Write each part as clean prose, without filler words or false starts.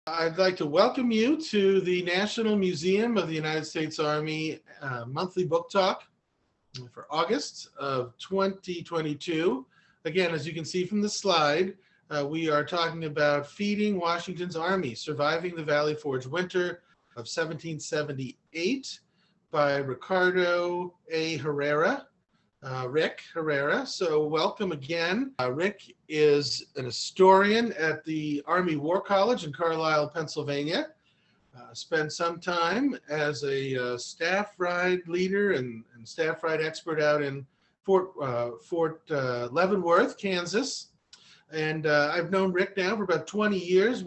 I'd like to welcome you to the National Museum of the United States Army monthly book talk for August of 2022. Again, as you can see from the slide, we are talking about Feeding Washington's Army, Surviving the Valley Forge Winter of 1778 by Ricardo A. Herrera. Rick Herrera. So welcome again. Rick is an historian at the Army War College in Carlisle, Pennsylvania. Spent some time as a staff ride leader and staff ride expert out in Fort Leavenworth, Kansas. And I've known Rick now for about 20 years,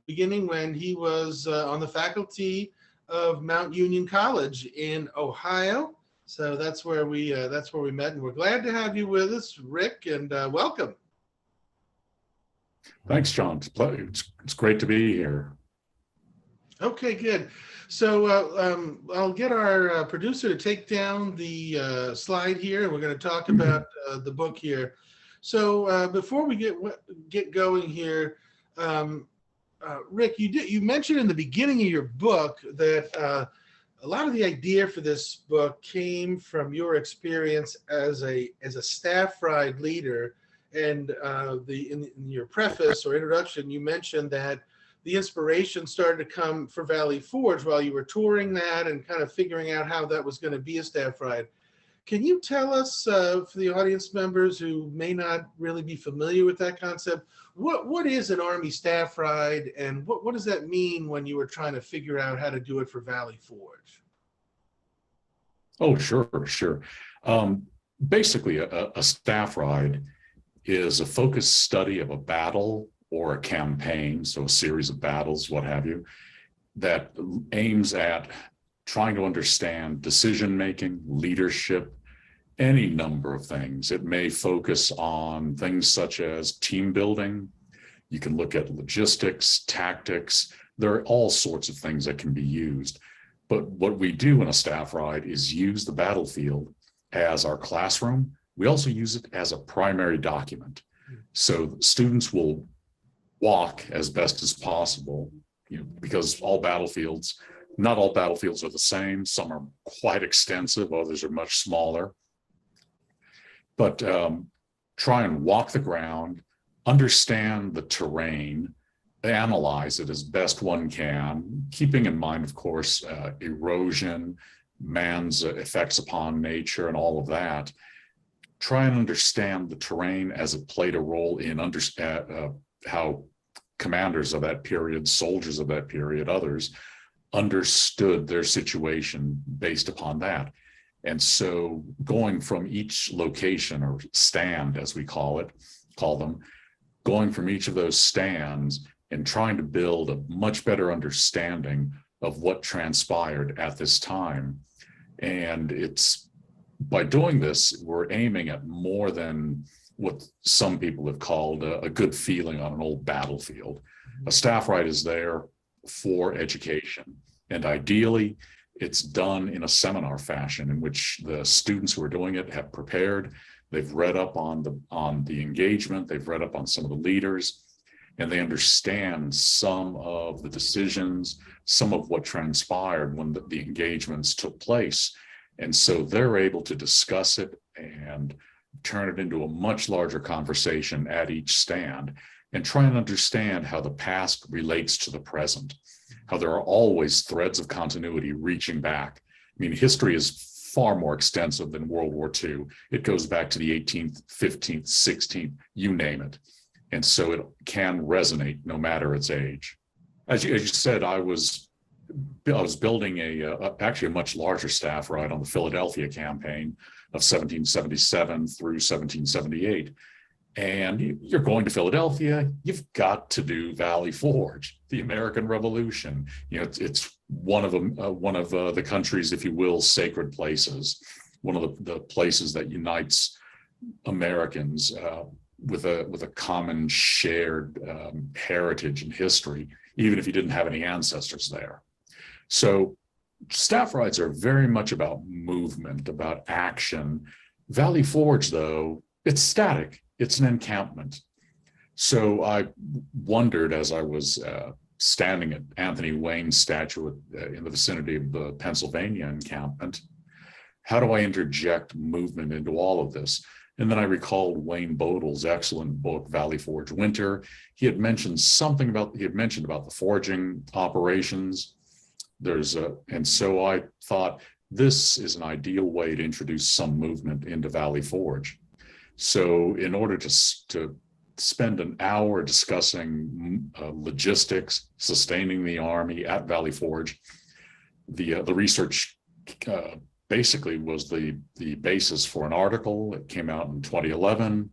beginning when he was on the faculty of Mount Union College in Ohio. So that's where we met, and we're glad to have you with us, Rick, and welcome. Thanks, John. It's great to be here. Okay, good. So I'll get our producer to take down the slide here, and we're going to talk about the book here. So before we get going here, Rick, you mentioned in the beginning of your book that a lot of the idea for this book came from your experience as a staff ride leader, and in your preface or introduction, you mentioned that the inspiration started to come for Valley Forge while you were touring that and kind of figuring out how that was going to be a staff ride. Can you tell us, for the audience members who may not really be familiar with that concept, what is an Army staff ride, and what does that mean when you were trying to figure out how to do it for Valley Forge? Oh, sure. Basically, a staff ride is a focused study of a battle or a campaign, so a series of battles, what have you, that aims at trying to understand decision-making, leadership, any number of things. It may focus on things such as team building. You can look at logistics, tactics. There are all sorts of things that can be used. But what we do in a staff ride is use the battlefield as our classroom. We also use it as a primary document. So students will walk as best as possible, because not all battlefields are the same. Some are quite extensive, others are much smaller. But try and walk the ground, understand the terrain, analyze it as best one can, keeping in mind, of course, erosion, man's effects upon nature and all of that. Try and understand the terrain as it played a role in how commanders of that period, soldiers of that period, others, understood their situation based upon that. And so going from each location or stand, as we call them, going from each of those stands and trying to build a much better understanding of what transpired at this time. And by doing this, we're aiming at more than what some people have called a good feeling on an old battlefield. A staff ride is there for education. And ideally, it's done in a seminar fashion in which the students who are doing it have prepared. They've read up on the engagement. They've read up on some of the leaders, and they understand some of the decisions, some of what transpired when the engagements took place. And so they're able to discuss it and turn it into a much larger conversation at each stand and try and understand how the past relates to the present, how there are always threads of continuity reaching back. I mean, history is far more extensive than World War II. It goes back to the 18th, 15th, 16th, you name it. And so it can resonate no matter its age. As you said, I was building actually a much larger staff ride on the Philadelphia campaign of 1777 through 1778. And you're going to Philadelphia, you've got to do Valley Forge, the American Revolution. It's one of the country's, if you will, sacred places, one of the places that unites Americans with a common shared heritage and history, even if you didn't have any ancestors there. So staff rides are very much about movement, about action. Valley Forge, though, it's static. It's an encampment. So I wondered as I was standing at Anthony Wayne's statue in the vicinity of the Pennsylvania encampment. How do I interject movement into all of this? And then I recalled Wayne Bodle's excellent book, Valley Forge Winter. He had mentioned about the foraging operations. And so I thought this is an ideal way to introduce some movement into Valley Forge. So in order to spend an hour discussing logistics, sustaining the Army at Valley Forge, the research basically was the basis for an article. It came out in 2011.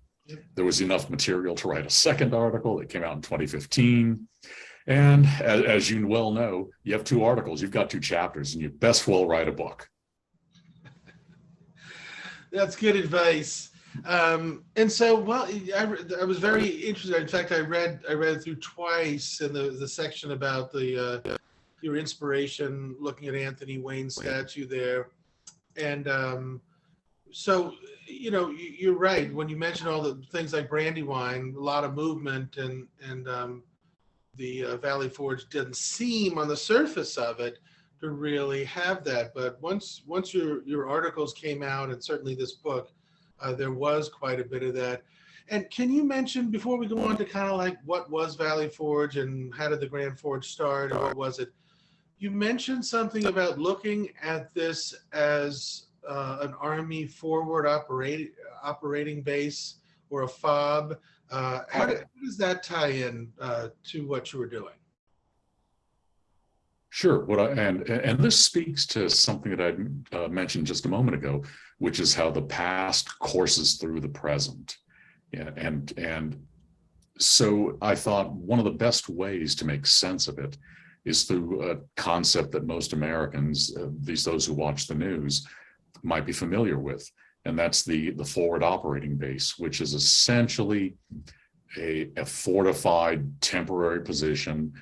There was enough material to write a second article. It came out in 2015. And as you well know, you have 2 articles, you've got 2 chapters, and you best well write a book. That's good advice. And so, well, I was very interested. In fact, I read it through twice in the section about your inspiration, looking at Anthony Wayne's statue there. And so, you're right. When you mention all the things like Brandywine, a lot of movement, and the Valley Forge didn't seem on the surface of it to really have that. But once your articles came out, and certainly this book, there was quite a bit of that. And can you mention, before we go on to kind of like what was Valley Forge and how did the Grand Forge start and what was it? You mentioned something about looking at this as an Army forward operating base or a FOB. How does that tie in to what you were doing? Sure. And this speaks to something that I mentioned just a moment ago, which is how the past courses through the present. Yeah, and so I thought one of the best ways to make sense of it is through a concept that most Americans, at least those who watch the news, might be familiar with. And that's the forward operating base, which is essentially a fortified temporary position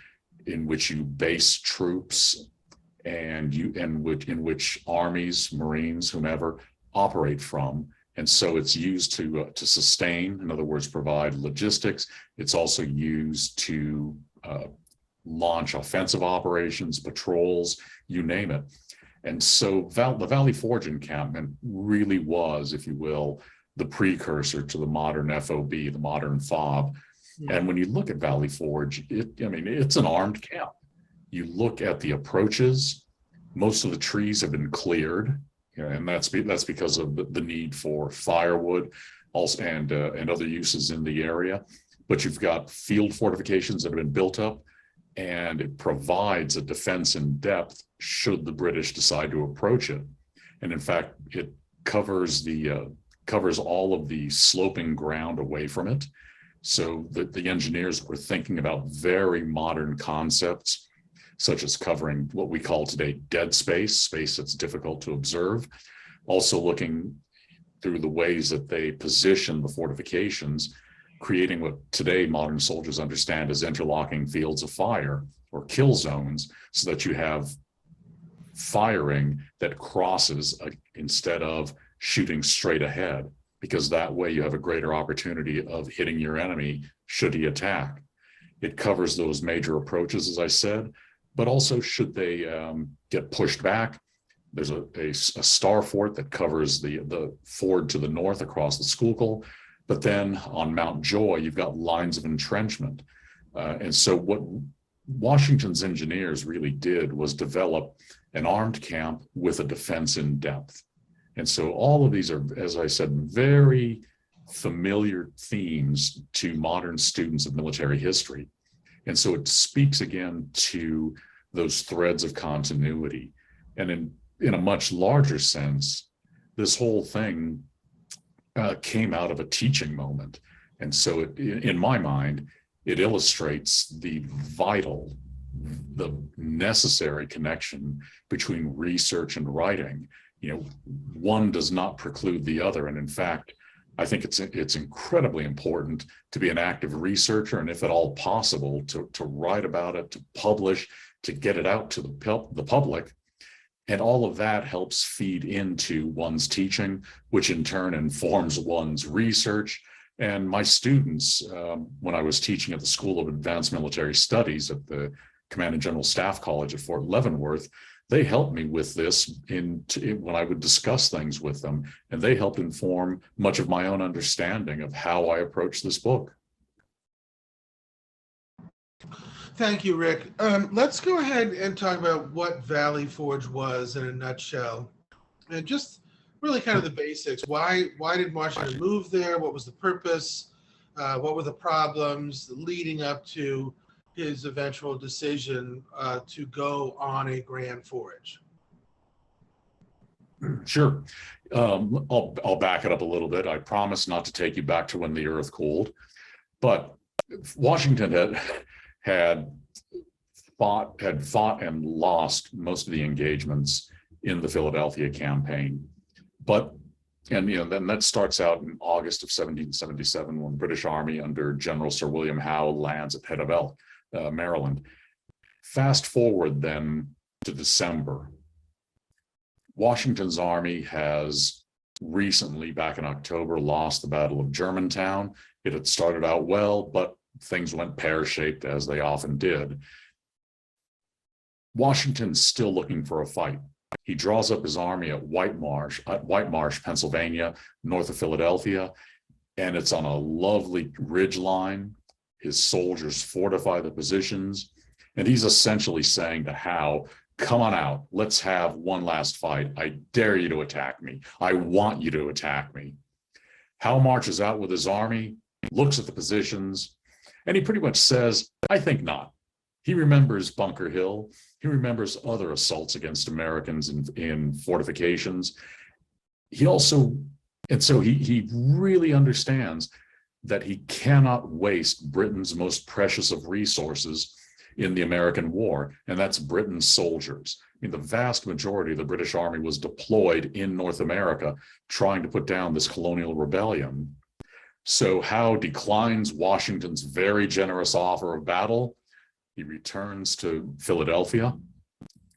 in which you base troops and in which armies, Marines, whomever operate from. And so it's used to sustain, in other words, provide logistics. It's also used to launch offensive operations, patrols, you name it. And so the Valley Forge encampment really was, if you will, the precursor to the modern FOB, the modern FOB. Yeah. And when you look at Valley Forge, it's an armed camp. You look at the approaches, most of the trees have been cleared, and that's because of the need for firewood also and other uses in the area. But you've got field fortifications that have been built up, and it provides a defense in depth should the British decide to approach it. And in fact, it covers all of the sloping ground away from it. So the engineers were thinking about very modern concepts, such as covering what we call today dead space that's difficult to observe. Also looking through the ways that they position the fortifications, creating what today modern soldiers understand as interlocking fields of fire or kill zones, so that you have firing that crosses instead of shooting straight ahead, because that way you have a greater opportunity of hitting your enemy should he attack. It covers those major approaches, as I said, but also should they get pushed back, there's a star fort that covers the ford to the north across the Schuylkill. But then on Mount Joy, you've got lines of entrenchment. And so what Washington's engineers really did was develop an armed camp with a defense in depth. And so all of these are, as I said, very familiar themes to modern students of military history. And so it speaks again to those threads of continuity. And in a much larger sense, this whole thing came out of a teaching moment. And so in my mind, it illustrates the necessary connection between research and writing. One does not preclude the other. And in fact, I think it's incredibly important to be an active researcher, and if at all possible, to write about it, to publish, to get it out to the public. And all of that helps feed into one's teaching, which in turn informs one's research. And my students, when I was teaching at the School of Advanced Military Studies at the Command and General Staff College at Fort Leavenworth, they helped me with this when I would discuss things with them, and they helped inform much of my own understanding of how I approach this book. Thank you, Rick. Let's go ahead and talk about what Valley Forge was in a nutshell, and just really kind of the basics. Why did Washington move there? What was the purpose? What were the problems leading up to his eventual decision to go on a grand forage? Sure. I'll back it up a little bit. I promise not to take you back to when the earth cooled, but Washington had fought and lost most of the engagements in the Philadelphia campaign. And then that starts out in August of 1777 when the British Army under General Sir William Howe lands at Head of Elk, Maryland. Fast forward then to December. Washington's army has recently, back in October, lost the Battle of Germantown. It had started out well, but things went pear-shaped, as they often did. Washington's still looking for a fight. He draws up his army at White Marsh, Pennsylvania, north of Philadelphia, and it's on a lovely ridge line. His soldiers fortify the positions, and he's essentially saying to Howe, come on out, let's have one last fight. I dare you to attack me. I want you to attack me. Howe marches out with his army, looks at the positions, and he pretty much says, I think not. He remembers Bunker Hill. He remembers other assaults against Americans in fortifications. He really understands that he cannot waste Britain's most precious of resources in the American war, and that's Britain's soldiers. I mean, the vast majority of the British Army was deployed in North America trying to put down this colonial rebellion. So Howe declines Washington's very generous offer of battle. He returns to Philadelphia.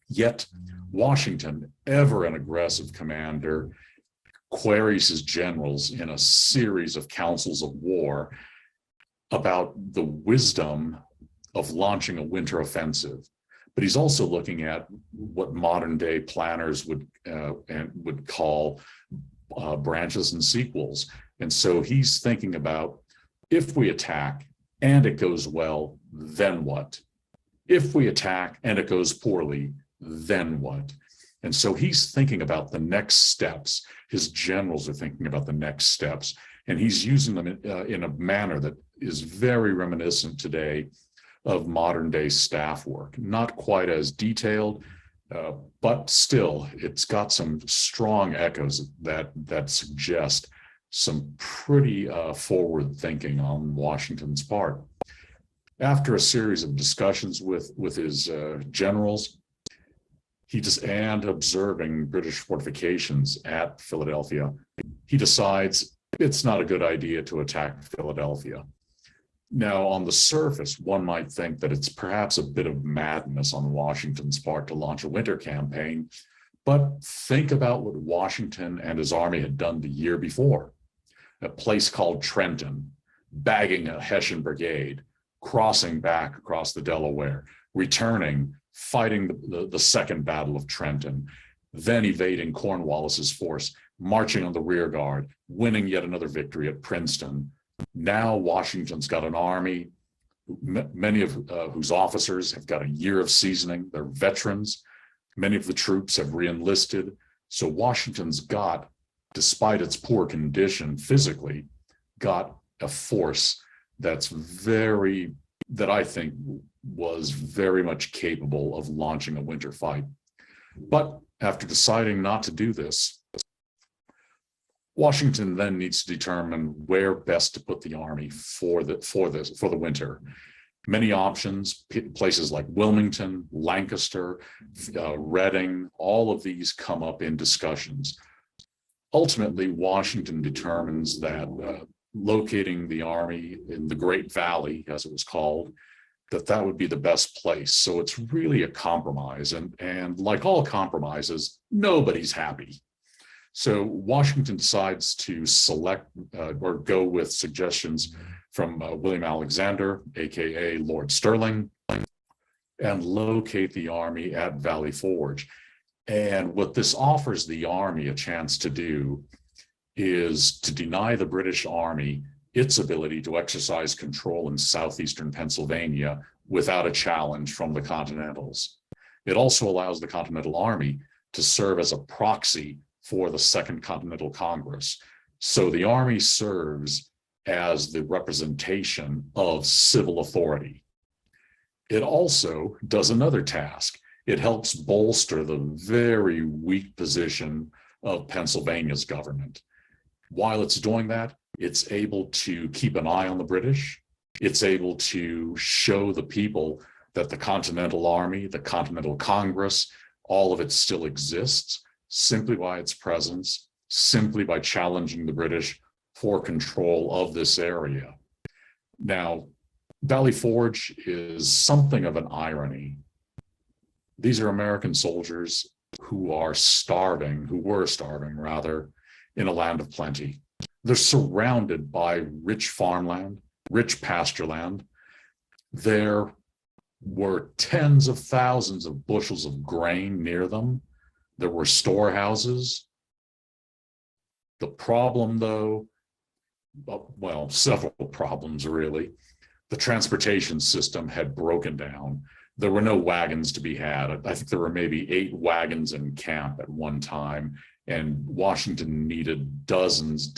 Yet Washington, ever an aggressive commander, queries his generals in a series of councils of war about the wisdom of launching a winter offensive. But he's also looking at what modern day planners would call branches and sequels. And so he's thinking about, if we attack and it goes well, then what? If we attack and it goes poorly, then what? And so he's thinking about the next steps. His generals are thinking about the next steps, and he's using them in a manner that is very reminiscent today of modern day staff work. Not quite as detailed, but still, it's got some strong echoes that suggest some pretty forward thinking on Washington's part. After a series of discussions with his generals, and observing British fortifications at Philadelphia, he decides it's not a good idea to attack Philadelphia. Now, on the surface, one might think that it's perhaps a bit of madness on Washington's part to launch a winter campaign, but think about what Washington and his army had done the year before. A place called Trenton, bagging a Hessian brigade, crossing back across the Delaware, returning, fighting the Second Battle of Trenton, then evading Cornwallis's force, marching on the rear guard, winning yet another victory at Princeton. Now Washington's got an army, many of whose officers have got a year of seasoning. They're veterans. Many of the troops have reenlisted. So Washington's got, despite its poor condition physically, got a force that I think was very much capable of launching a winter fight. But after deciding not to do this, Washington then needs to determine where best to put the army for the winter. Many options, places like Wilmington, Lancaster, Reading, all of these come up in discussions. Ultimately, Washington determines that locating the army in the Great Valley, as it was called, that would be the best place. So it's really a compromise. And like all compromises, nobody's happy. So Washington decides to select or go with suggestions from William Alexander, AKA Lord Stirling, and locate the army at Valley Forge. And what this offers the army a chance to do is to deny the British Army its ability to exercise control in southeastern Pennsylvania without a challenge from the Continentals. It also allows the Continental Army to serve as a proxy for the Second Continental Congress. So the army serves as the representation of civil authority. It also does another task. It helps bolster the very weak position of Pennsylvania's government. While it's doing that, it's able to keep an eye on the British. It's able to show the people that the Continental Army, the Continental Congress, all of it still exists simply by its presence, simply by challenging the British for control of this area. Now, Valley Forge is something of an irony. These are American soldiers who were starving rather, in a land of plenty. They're surrounded by rich farmland, rich pasture land. There were tens of thousands of bushels of grain near them. There were storehouses. The problem, though, well, several problems really. The transportation system had broken down. There were no wagons to be had. I think there were maybe 8 wagons in camp at one time, and Washington needed dozens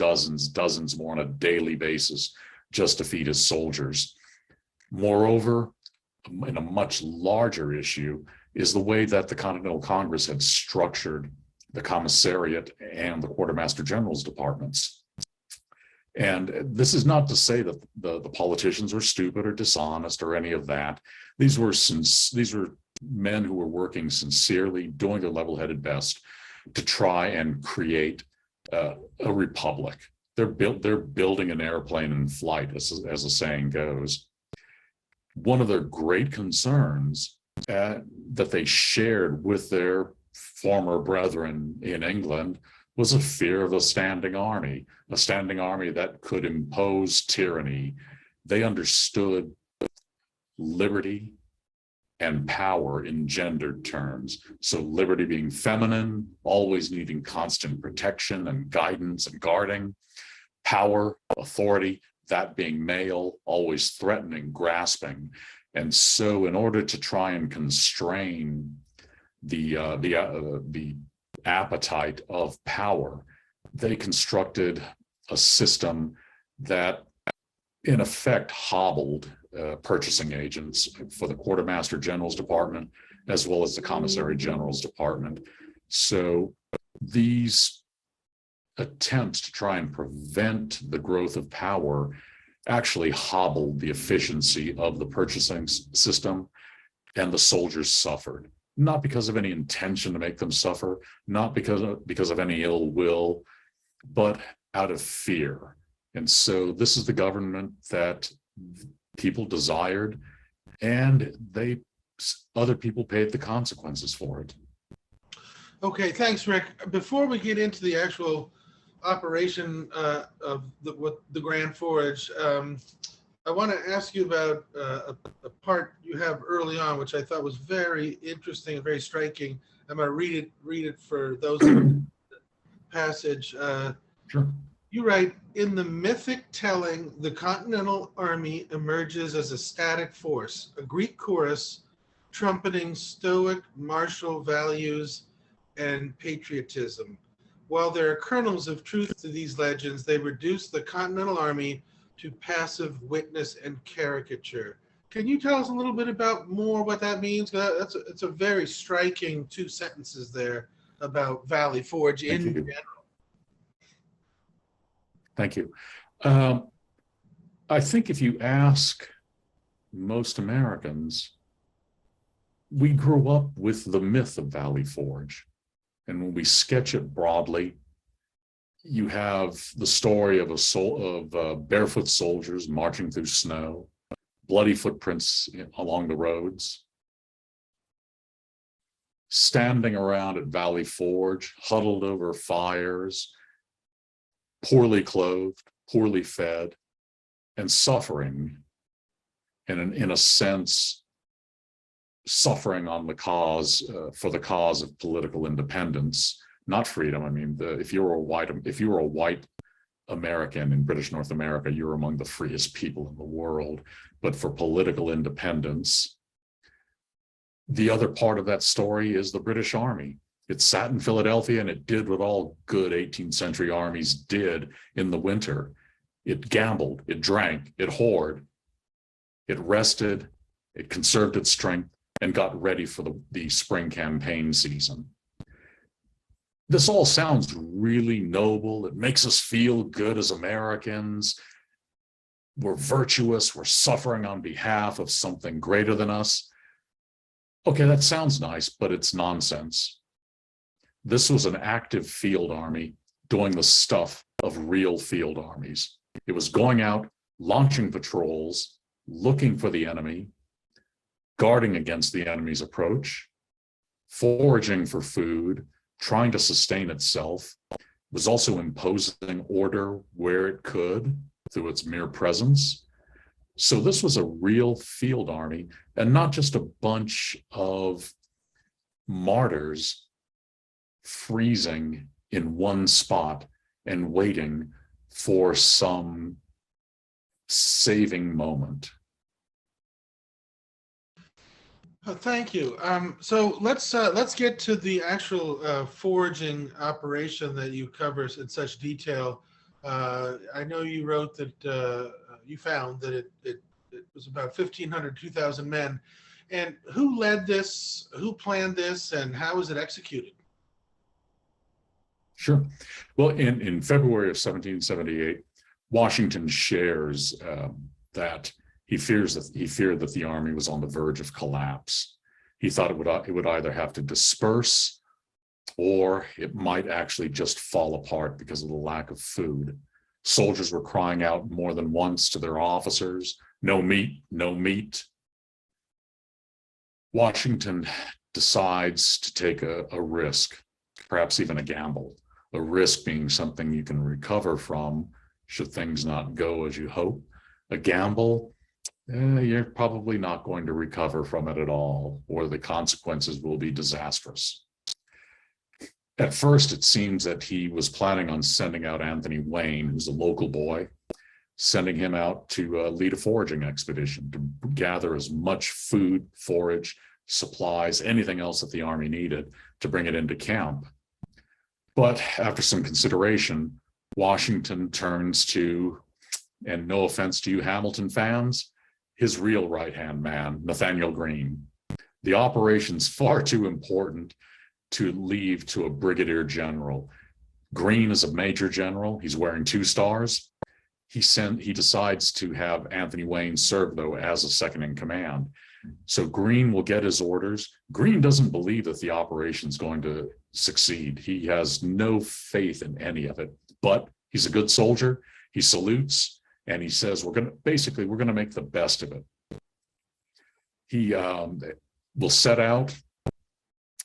more on a daily basis just to feed his soldiers. Moreover, in a much larger issue is the way that the Continental Congress had structured the commissariat and the quartermaster general's departments. And this is not to say that the politicians were stupid or dishonest or any of that. These were men who were working sincerely, doing their level-headed best to try and create a republic. They're building an airplane in flight, as the saying goes. One of their great concerns that they shared with their former brethren in England was a fear of a standing army that could impose tyranny. They understood liberty and power in gendered terms. So liberty being feminine, always needing constant protection and guidance and guarding. Power, authority, that being male, always threatening, grasping. And so in order to try and constrain the appetite of power, they constructed a system that in effect hobbled purchasing agents for the quartermaster general's department as well as the commissary general's department. So these attempts to try and prevent the growth of power actually hobbled the efficiency of the purchasing system, and the soldiers suffered. Not because of any intention to make them suffer, not because of any ill will, but out of fear. And so this is the government that people desired, and other people paid the consequences for it. Okay, thanks, Rick. Before we get into the actual operation of the Grand Forage, I want to ask you about a part you have early on, which I thought was very interesting and very striking. I'm going to read it for those in the passage. Sure. You write, in the mythic telling, the Continental Army emerges as a static force, a Greek chorus trumpeting stoic martial values and patriotism. While there are kernels of truth to these legends, they reduce the Continental Army to passive witness and caricature. Can you tell us a little bit about more what that means? It's a very striking 2 sentences there about Valley Forge in general. Thank you. I think if you ask most Americans, we grew up with the myth of Valley Forge. And when we sketch it broadly, you have the story of barefoot soldiers marching through snow, bloody footprints along the roads, standing around at Valley Forge, huddled over fires, poorly clothed, poorly fed, and suffering, and in a sense, suffering on the cause for the cause of political independence, not freedom. I mean, if you were a white American in British North America, you're among the freest people in the world. But for political independence, the other part of that story is the British Army. It sat in Philadelphia and it did what all good 18th century armies did in the winter. It gambled, it drank, it whored, it rested, it conserved its strength, and got ready for the spring campaign season. This all sounds really noble. It makes us feel good as Americans. We're virtuous. We're suffering on behalf of something greater than us. Okay, that sounds nice, but it's nonsense. This was an active field army doing the stuff of real field armies. It was going out, launching patrols, looking for the enemy, guarding against the enemy's approach, foraging for food, trying to sustain itself. It was also imposing order where it could through its mere presence. So this was a real field army, and not just a bunch of martyrs freezing in one spot and waiting for some saving moment. Thank you. So let's get to the actual foraging operation that you cover in such detail. I know you wrote that you found that it was about 1,500, 2,000 men. And who led this? Who planned this? And how was it executed? Sure. Well, in February of 1778, Washington shares that he feared that the army was on the verge of collapse. He thought it would either have to disperse or it might actually just fall apart because of the lack of food. Soldiers were crying out more than once to their officers, "No meat, no meat." Washington decides to take a risk, perhaps even a gamble. A risk being something you can recover from should things not go as you hope. A gamble, you're probably not going to recover from it at all, or the consequences will be disastrous. At first, it seems that he was planning on sending out Anthony Wayne, who's a local boy, sending him out to lead a foraging expedition to gather as much food, forage, supplies, anything else that the army needed to bring it into camp. But after some consideration, Washington turns to, and no offense to you Hamilton fans, his real right-hand man, Nathaniel Greene. The operation's far too important to leave to a brigadier general. Greene is a major general. He's wearing 2 stars. He decides to have Anthony Wayne serve, though, as a second in command. So Greene will get his orders. Greene doesn't believe that the operation's going to succeed. He has no faith in any of it, but he's a good soldier. He salutes and he says, we're going to make the best of it. He will set out.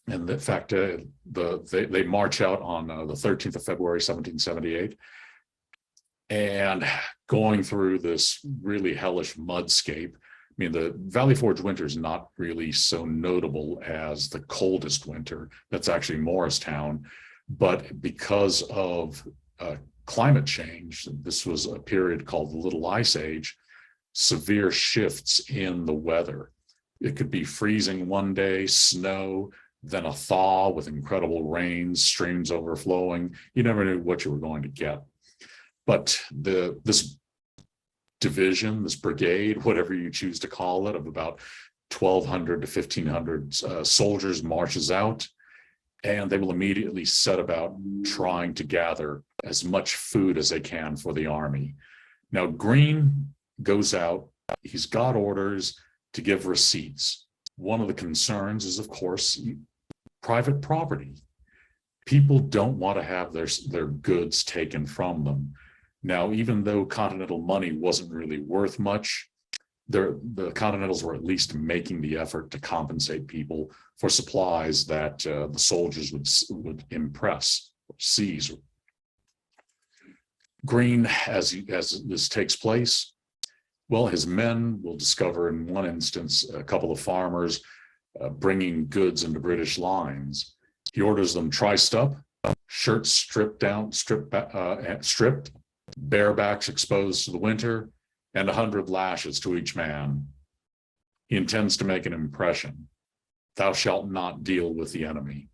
And in fact, they march out on the 13th of February, 1778. And going through this really hellish mudscape. I mean, the Valley Forge winter is not really so notable as the coldest winter. That's actually Morristown. But because of climate change, this was a period called the Little Ice Age, severe shifts in the weather. It could be freezing one day, snow, then a thaw with incredible rains, streams overflowing. You never knew what you were going to get. But this division, this brigade, whatever you choose to call it, of about 1,200 to 1,500 soldiers marches out, and they will immediately set about trying to gather as much food as they can for the army. Now, Greene goes out. He's got orders to give receipts. One of the concerns is, of course, private property. People don't want to have their goods taken from them. Now, even though Continental money wasn't really worth much, the Continentals were at least making the effort to compensate people for supplies that the soldiers would impress or seize. Greene, as this takes place, well, his men will discover in one instance a couple of farmers bringing goods into British lines. He orders them triced up, shirts stripped, barebacks exposed to the winter, and 100 lashes to each man. He intends to make an impression. Thou shalt not deal with the enemy.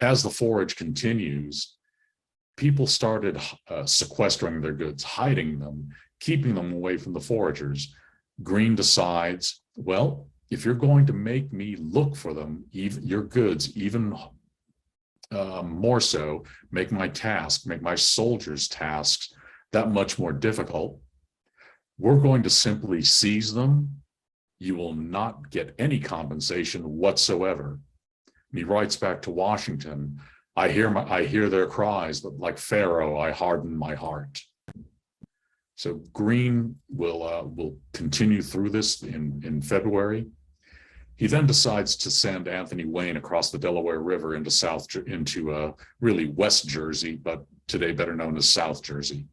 As the forage continues, people started sequestering their goods, hiding them, keeping them away from the foragers. Greene decides, well, if you're going to make me look for them, even your goods, even more so, make my task, make my soldiers' tasks that much more difficult, we're going to simply seize them. You will not get any compensation whatsoever. And he writes back to Washington, I hear their cries, but like Pharaoh, I harden my heart. So Greene will continue through this in February. He then decides to send Anthony Wayne across the Delaware River into really West Jersey, but today better known as South Jersey.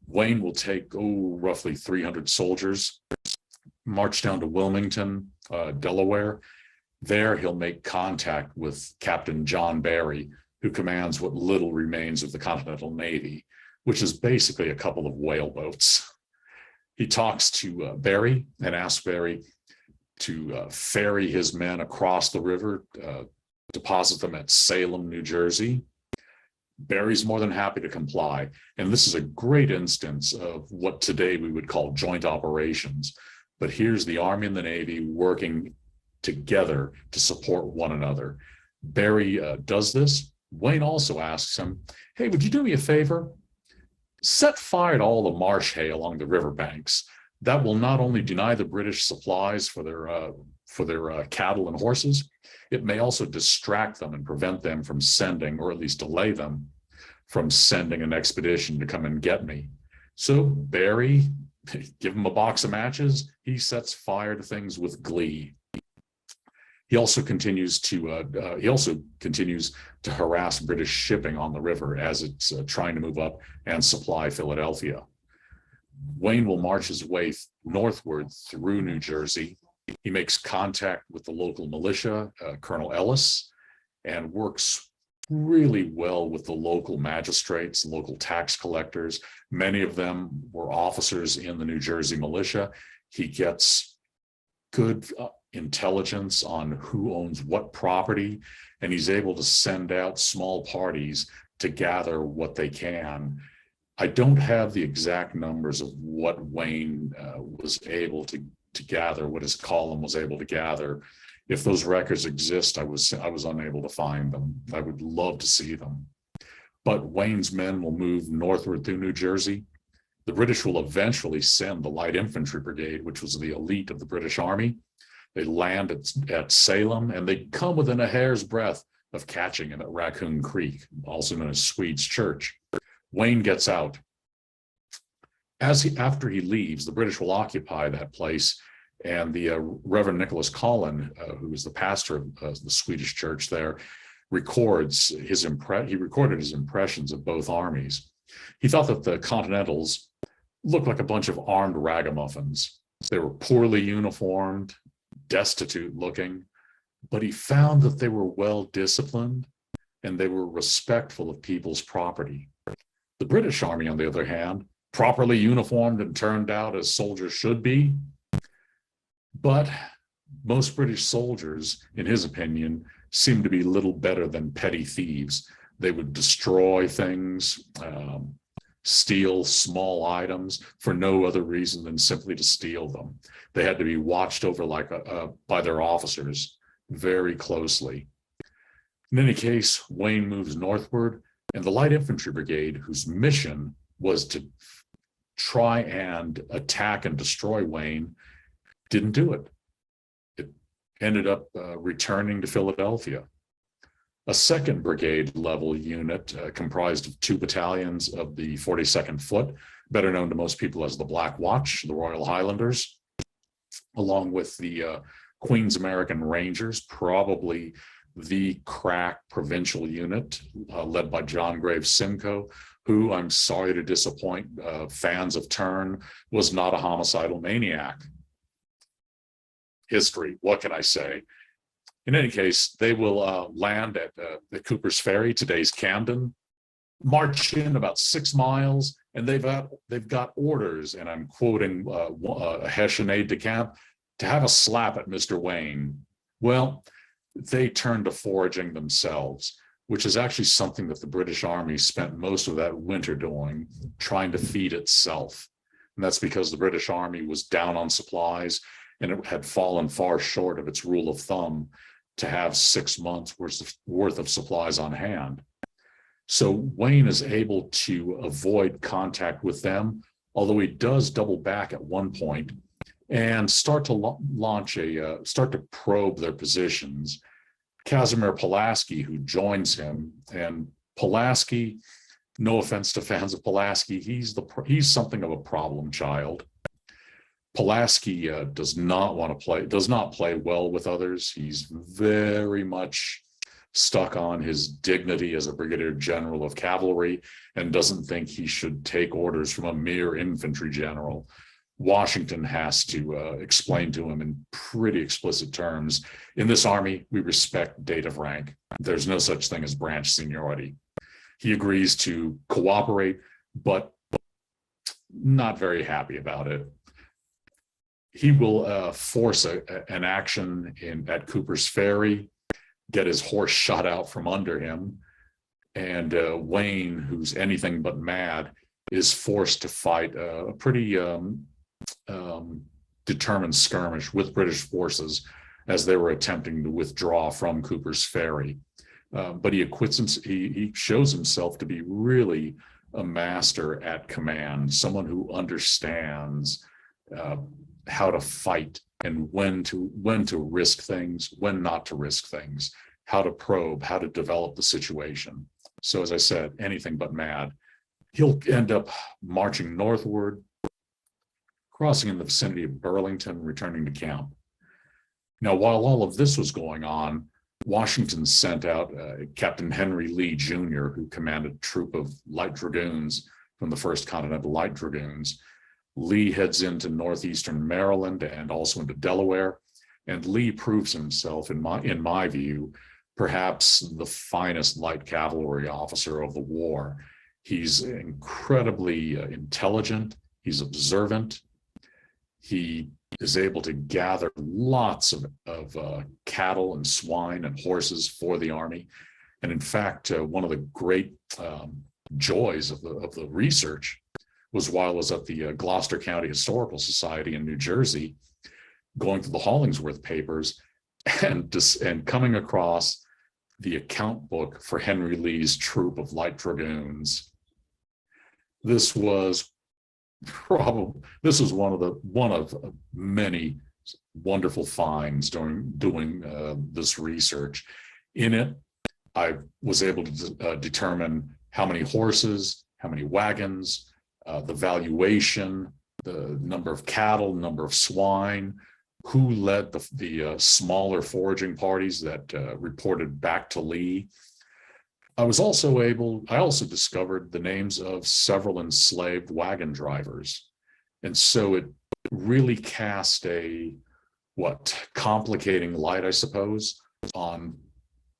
Wayne will take roughly 300 soldiers, march down to Wilmington, Delaware. There he'll make contact with Captain John Barry, who commands what little remains of the Continental Navy, which is basically a couple of whaleboats. He talks to Barry and asks Barry to ferry his men across the river, deposit them at Salem, New Jersey. Barry's more than happy to comply. And this is a great instance of what today we would call joint operations. But here's the Army and the Navy working together to support one another. Barry does this. Wayne also asks him, hey, would you do me a favor? Set fire to all the marsh hay along the riverbanks. That will not only deny the British supplies for their cattle and horses, it may also distract them and prevent them from sending, or at least delay them from sending an expedition to come and get me. So Barry, give him a box of matches. He sets fire to things with glee. He also continues to harass British shipping on the river as it's trying to move up and supply Philadelphia. Wayne will march his way northward through New Jersey. He makes contact with the local militia, Colonel Ellis, and works really well with the local magistrates, local tax collectors. Many of them were officers in the New Jersey militia. He gets good intelligence on who owns what property, and he's able to send out small parties to gather what they can. I don't have the exact numbers of what Wayne was able to gather, what his column was able to gather. If those records exist, I was unable to find them. I would love to see them. But Wayne's men will move northward through New Jersey. The British will eventually send the Light Infantry Brigade, which was the elite of the British Army. They land at Salem, and they come within a hair's breadth of catching him at Raccoon Creek, also known as Swede's Church. Wayne gets out. After he leaves, the British will occupy that place, and the Reverend Nicholas Collin, who was the pastor of the Swedish church there, he recorded his impressions of both armies. He thought that the Continentals looked like a bunch of armed ragamuffins. They were poorly uniformed, destitute looking, but he found that they were well disciplined and they were respectful of people's property. The British Army, on the other hand, properly uniformed and turned out as soldiers should be, but most British soldiers, in his opinion, seemed to be little better than petty thieves. They would destroy things, steal small items for no other reason than simply to steal them. They had to be watched over by their officers very closely. In any case, Wayne moves northward, and the Light Infantry Brigade, whose mission was to try and attack and destroy Wayne, didn't do it. It ended up returning to Philadelphia. A second brigade level unit comprised of 2 battalions of the 42nd Foot, better known to most people as the Black Watch, the Royal Highlanders, along with the Queen's American Rangers, probably the crack provincial unit led by John Graves Simcoe, who, I'm sorry to disappoint fans of Turn, was not a homicidal maniac. history. What can I say? In any case, they will land at the Cooper's Ferry, today's Camden, march in about 6 miles, and they've got orders, and I'm quoting a Hessian aide de camp, to have a slap at Mr. Wayne. Well, they turned to foraging themselves, which is actually something that the British Army spent most of that winter doing, trying to feed itself. And that's because the British Army was down on supplies, and it had fallen far short of its rule of thumb to have 6 months worth of supplies on hand. So Wayne is able to avoid contact with them, although he does double back at one point and start to start to probe their positions. Casimir Pulaski, who joins him, and Pulaski, no offense to fans of Pulaski, he's something of a problem child. Pulaski does not play well with others. He's very much stuck on his dignity as a brigadier general of cavalry and doesn't think he should take orders from a mere infantry general. Washington has to explain to him in pretty explicit terms, in this army, we respect date of rank. There's no such thing as branch seniority. He agrees to cooperate, but not very happy about it. He will force an action at Cooper's Ferry, get his horse shot out from under him, and Wayne, who's anything but mad, is forced to fight a pretty determined skirmish with British forces as they were attempting to withdraw from Cooper's Ferry. But he shows himself to be really a master at command, someone who understands how to fight and when to risk things, when not to risk things, how to probe, how to develop the situation. So as I said, anything but mad. He'll end up marching northward, crossing in the vicinity of Burlington, returning to camp. Now, while all of this was going on, Washington sent out Captain Henry Lee Jr., who commanded a troop of light dragoons from the 1st Continental Light Dragoons. Lee heads into northeastern Maryland and also into Delaware, and Lee proves himself, in my view, perhaps the finest light cavalry officer of the war. He's incredibly intelligent. He's observant. He is able to gather lots of cattle and swine and horses for the army. And in fact, one of the great joys of the research was while I was at the Gloucester County Historical Society in New Jersey, going through the Hollingsworth papers and coming across the account book for Henry Lee's troop of light dragoons. This was one of many wonderful finds during doing this research. In it, I was able to determine how many horses, how many wagons, the valuation, the number of cattle, number of swine, who led the smaller foraging parties that reported back to Lee. I also discovered the names of several enslaved wagon drivers. And so it really cast a, complicating light, I suppose, on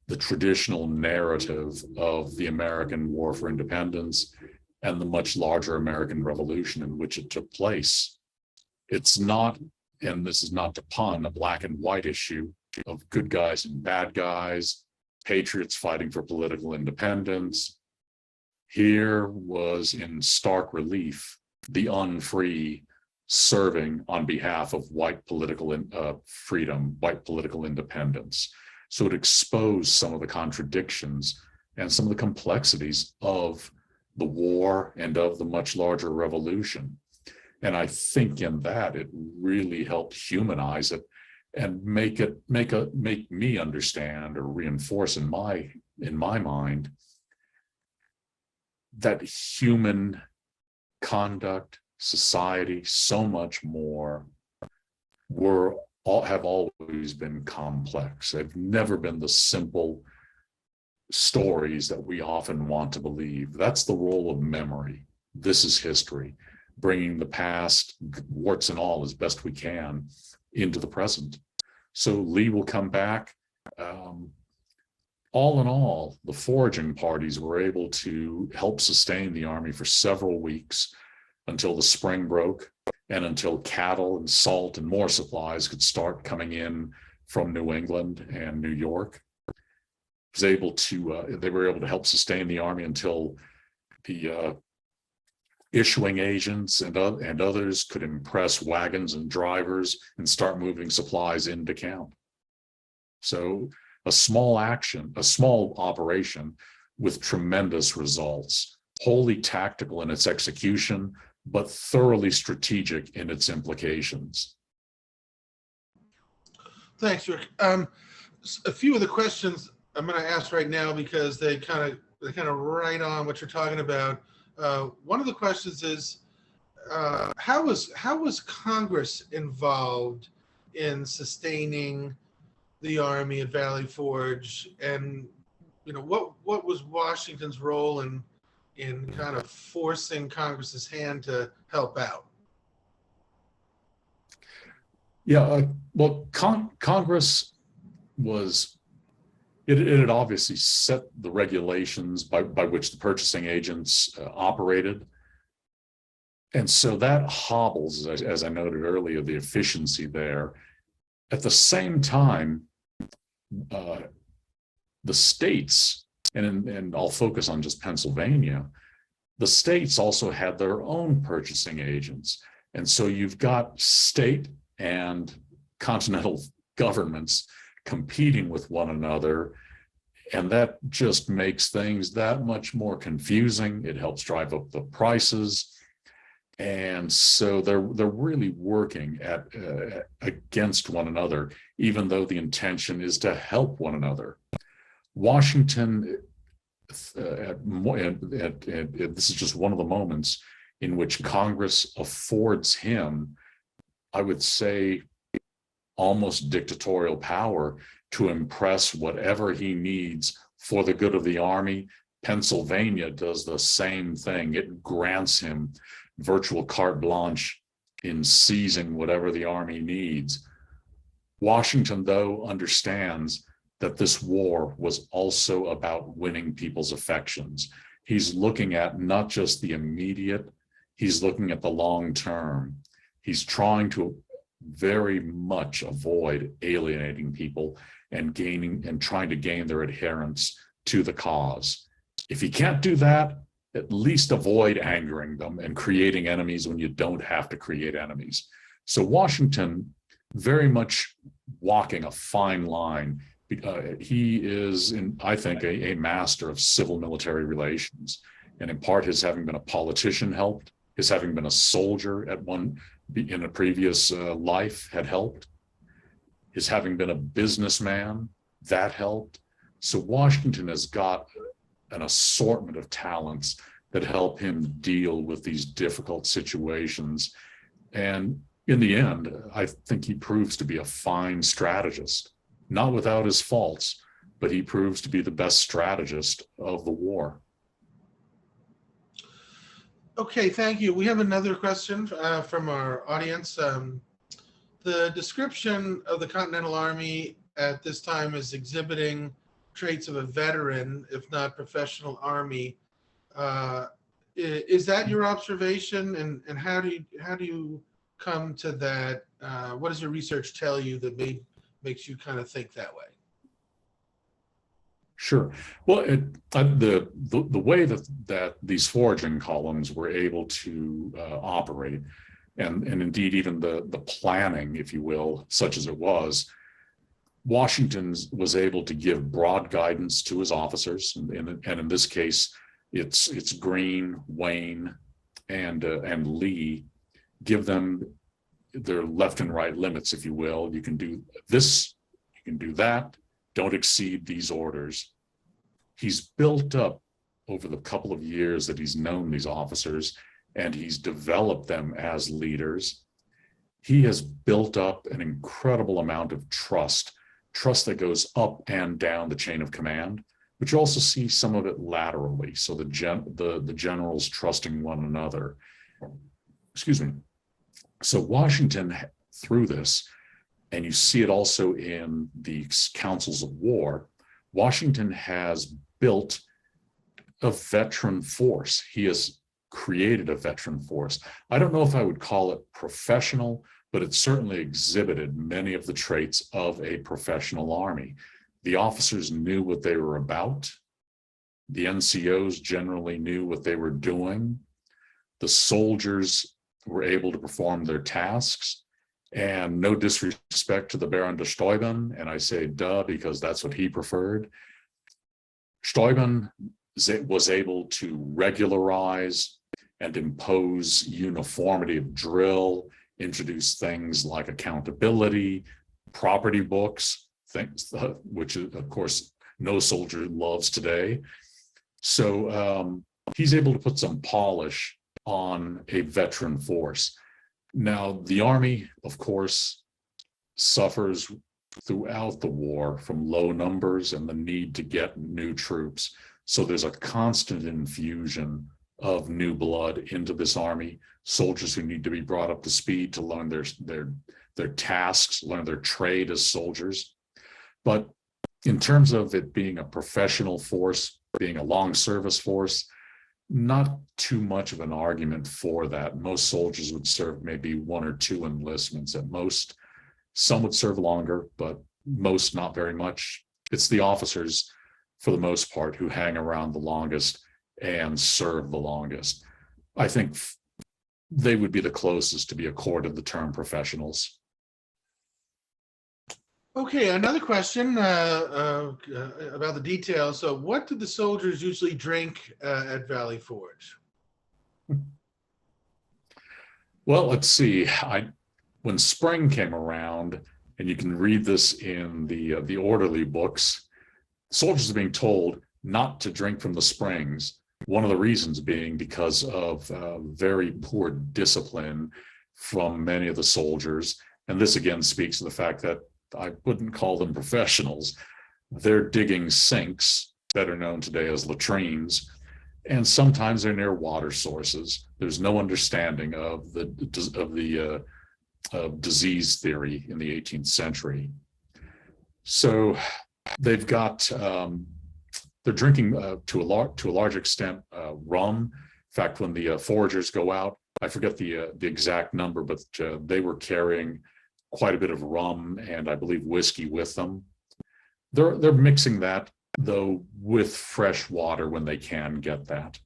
the traditional narrative of the American War for Independence and the much larger American Revolution in which it took place. It's not, and this is not to pun, a black and white issue of good guys and bad guys, patriots fighting for political independence. Here was in stark relief the unfree serving on behalf of white political freedom, white political independence. So it exposed some of the contradictions and some of the complexities of the war and of the much larger revolution. And I think in that it really helped humanize it and make me understand or reinforce in my mind that human conduct, society, so much more have always been complex. They've never been the simple stories that we often want to believe. That's the role of memory. This is history, bringing the past, warts and all, as best we can, into the present. So Lee will come back. All in all, the foraging parties were able to help sustain the army for several weeks until the spring broke and until cattle and salt and more supplies could start coming in from New England and New York. They were able to help sustain the army until the issuing agents and others could impress wagons and drivers and start moving supplies into camp. So a small operation with tremendous results, wholly tactical in its execution, but thoroughly strategic in its implications. Thanks, Rick. A few of the questions I'm going to ask right now because they kind of right on what you're talking about. One of the questions is, how was Congress involved in sustaining the army at Valley Forge, and what was Washington's role in kind of forcing Congress's hand to help out? Yeah, well, Congress was. It had obviously set the regulations by which the purchasing agents operated. And so that hobbles, as I noted earlier, the efficiency there. At the same time, the states, and I'll focus on just Pennsylvania, the states also had their own purchasing agents. And so you've got state and continental governments competing with one another, and that just makes things that much more confusing. It helps drive up the prices, and so they're really working against one another, even though the intention is to help one another. Washington, and this is just one of the moments in which Congress affords him, I would say, almost dictatorial power to impress whatever he needs for the good of the army. Pennsylvania does the same thing. It grants him virtual carte blanche in seizing whatever the army needs. Washington, though, understands that this war was also about winning people's affections. He's looking at not just the immediate, he's looking at the long term. He's trying to very much avoid alienating people and trying to gain their adherence to the cause. If you can't do that, at least avoid angering them and creating enemies when you don't have to create enemies. So Washington, very much walking a fine line. He is, I think, a master of civil military relations. And in part, his having been a politician helped. His having been a soldier in a previous life had helped. His having been a businessman, that helped. So Washington has got an assortment of talents that help him deal with these difficult situations. And in the end, I think he proves to be a fine strategist, not without his faults, but he proves to be the best strategist of the war. Okay, thank you. We have another question from our audience. The description of the Continental Army at this time is exhibiting traits of a veteran, if not professional army. Is that your observation, and how do you come to that? What does your research tell you that makes you kind of think that way? Sure. Well, the way that these foraging columns were able to operate, and indeed even the planning, if you will, such as it was, Washington was able to give broad guidance to his officers, and in this case, it's Greene, Wayne, and Lee. Give them their left and right limits, if you will. You can do this, you can do that. Don't exceed these orders. He's built up over the couple of years that he's known these officers, and he's developed them as leaders. He has built up an incredible amount of trust that goes up and down the chain of command, but you also see some of it laterally. So the generals trusting one another. Excuse me. So Washington, through this, and you see it also in the councils of war, Washington has built a veteran force. He has created a veteran force. I don't know if I would call it professional, but it certainly exhibited many of the traits of a professional army. The officers knew what they were about. The NCOs generally knew what they were doing. The soldiers were able to perform their tasks. And no disrespect to the Baron de Steuben, and I say duh because that's what he preferred. Steuben was able to regularize and impose uniformity of drill, introduce things like accountability, property books, things which of course no soldier loves today. So he's able to put some polish on a veteran force. Now, the Army, of course, suffers throughout the war from low numbers and the need to get new troops. So there's a constant infusion of new blood into this Army, soldiers who need to be brought up to speed to learn their tasks, learn their trade as soldiers. But in terms of it being a professional force, being a long service force, not too much of an argument for that. Most soldiers would serve maybe 1 or 2 enlistments at most. Some would serve longer, but most not very much. It's the officers, for the most part, who hang around the longest and serve the longest. I think they would be the closest to be accorded the term professionals. Okay, another question about the details. So what did the soldiers usually drink at Valley Forge? Well, let's see. When spring came around, and you can read this in the orderly books, soldiers are being told not to drink from the springs. One of the reasons being because of very poor discipline from many of the soldiers. And this again speaks to the fact that I wouldn't call them professionals. They're digging sinks, better known today as latrines, and sometimes they're near water sources. There's no understanding of disease theory in the 18th century. So they've got they're drinking to a large extent rum. In fact, when the foragers go out, I forget the exact number, but they were carrying quite a bit of rum and I believe whiskey with them. They're mixing that though with fresh water when they can get that.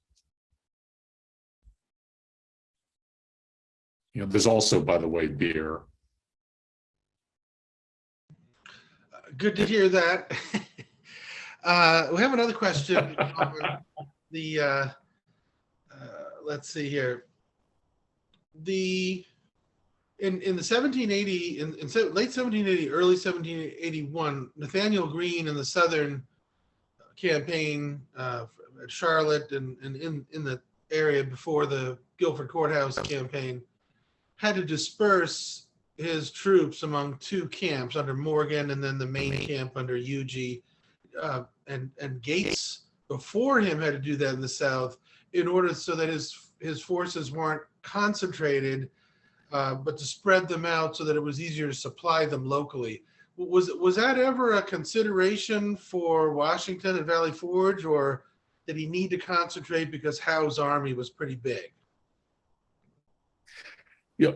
There's also, by the way, beer. Good to hear that. We have another question. Let's see here. In the 1780, in late 1780, early 1781, Nathaniel Greene in the Southern campaign at Charlotte and in the area before the Guilford Courthouse campaign had to disperse his troops among 2 camps under Morgan and then the main camp under Huger. And Gates before him had to do that in the South in order so that his forces weren't concentrated, but to spread them out so that it was easier to supply them locally. Was that ever a consideration for Washington at Valley Forge, or did he need to concentrate because Howe's army was pretty big? Yeah,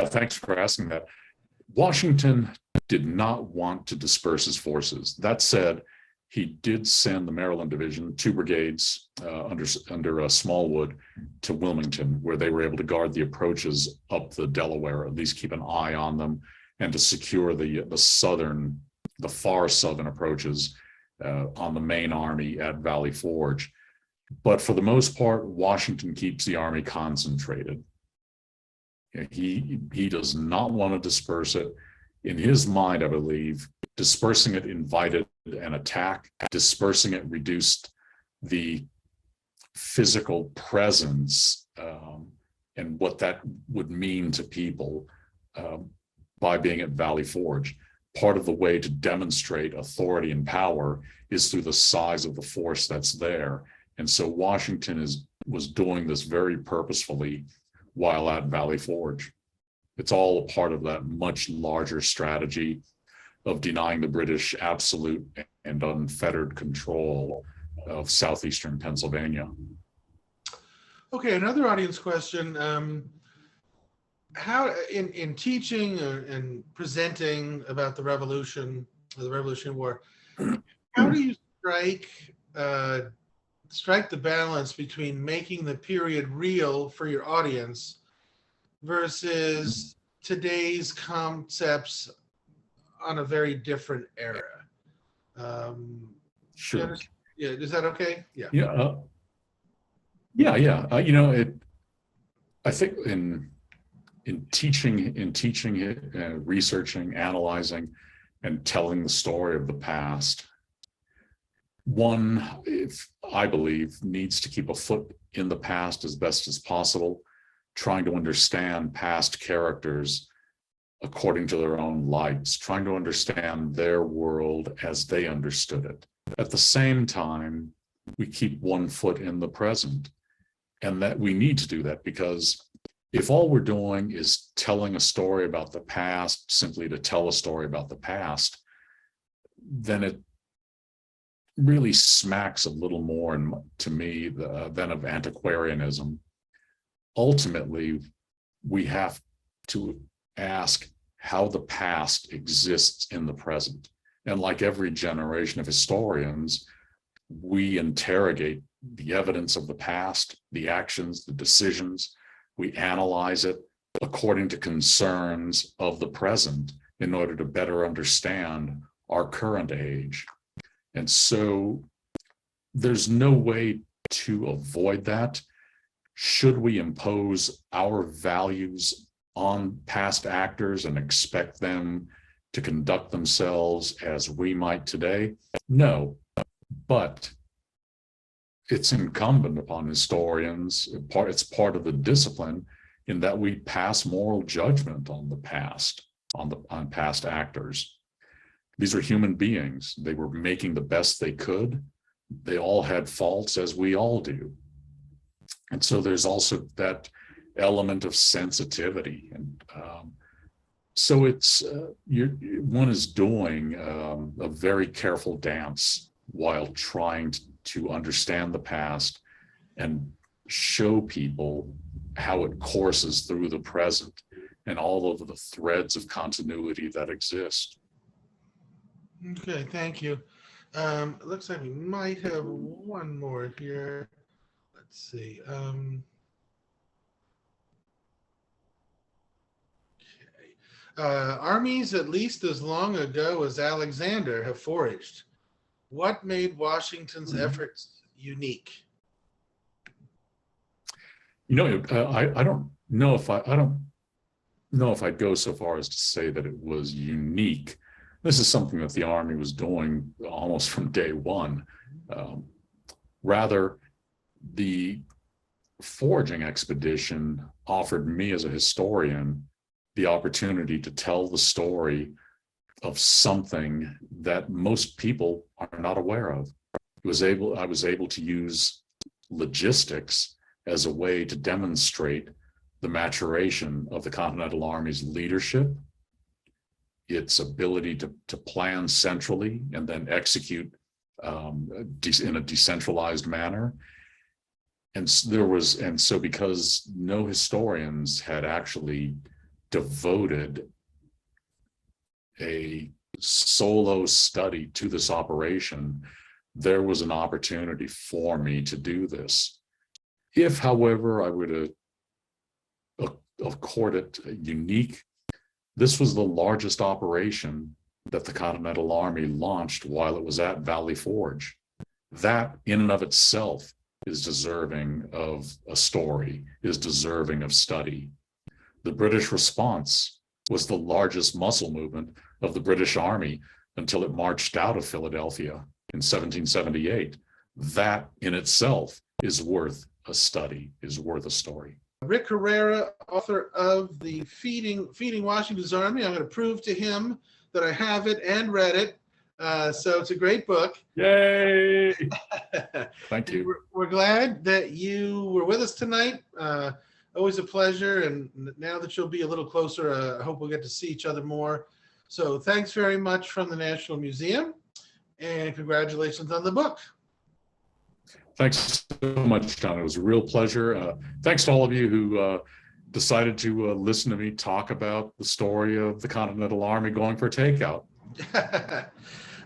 thanks for asking that. Washington did not want to disperse his forces. That said, he did send the Maryland Division, 2 brigades under Smallwood to Wilmington, where they were able to guard the approaches up the Delaware, at least keep an eye on them, and to secure the far southern approaches on the main army at Valley Forge. But for the most part, Washington keeps the army concentrated. He does not want to disperse it. In his mind, I believe, dispersing it invited an attack. Dispersing it reduced the physical presence and what that would mean to people by being at Valley Forge. Part of the way to demonstrate authority and power is through the size of the force that's there. And so Washington was doing this very purposefully while at Valley Forge. It's all a part of that much larger strategy of denying the British absolute and unfettered control of southeastern Pennsylvania. Okay, another audience question. How in teaching and presenting about the Revolution, or the Revolutionary War, how do you strike the balance between making the period real for your audience versus today's concepts on a very different era? Sure. Yeah, is that okay? Yeah. Yeah. I think in teaching, researching, analyzing, and telling the story of the past, one, I believe, needs to keep a foot in the past as best as possible, trying to understand past characters according to their own lights, trying to understand their world as they understood it. At the same time, we keep one foot in the present, and that we need to do that, because if all we're doing is telling a story about the past simply to tell a story about the past, then it really smacks a little more, to me, than of antiquarianism. Ultimately, we have to ask how the past exists in the present. And like every generation of historians, we interrogate the evidence of the past, the actions, the decisions. We analyze it according to concerns of the present in order to better understand our current age. And so there's no way to avoid that. Should we impose our values on past actors and expect them to conduct themselves as we might today? No, but it's incumbent upon historians, it's part of the discipline, in that we pass moral judgment on the past, on past actors. These are human beings. They were making the best they could. They all had faults, as we all do. And so there's also that element of sensitivity. And so it's, one is doing a very careful dance while trying to understand the past and show people how it courses through the present and all of the threads of continuity that exist. Okay, thank you. It looks like we might have one more here. Let's see. Armies at least as long ago as Alexander have foraged. What made Washington's efforts unique? I don't know if I'd go so far as to say that it was unique. This is something that the Army was doing almost from day one. Rather, the foraging expedition offered me as a historian the opportunity to tell the story of something that most people are not aware of. I was able to use logistics as a way to demonstrate the maturation of the Continental Army's leadership, its ability to plan centrally and then execute in a decentralized manner. And so because no historians had actually devoted a solo study to this operation, there was an opportunity for me to do this. If, however, I were to accord it unique, this was the largest operation that the Continental Army launched while it was at Valley Forge. That in and of itself is deserving of a story, is deserving of study. The British response was the largest muscle movement of the British Army until it marched out of Philadelphia in 1778. That in itself is worth a study, is worth a story. Rick Herrera, author of the Feeding Washington's Army. I'm going to prove to him that I have it and read it. So it's a great book. Yay! Thank you. We're glad that you were with us tonight. always a pleasure. And now that you'll be a little closer, I hope we'll get to see each other more. So thanks very much from the National Museum, and congratulations on the book. Thanks so much, John. It was a real pleasure. Thanks to all of you who decided to listen to me talk about the story of the Continental Army going for takeout.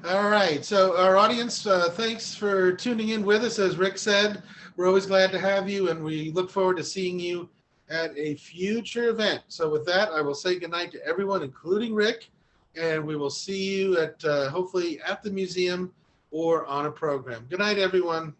All right. So our audience, thanks for tuning in with us. As Rick said, we're always glad to have you, and we look forward to seeing you at a future event. So with that, I will say goodnight to everyone, including Rick, and we will see you at hopefully at the museum or on a program. Good night, everyone.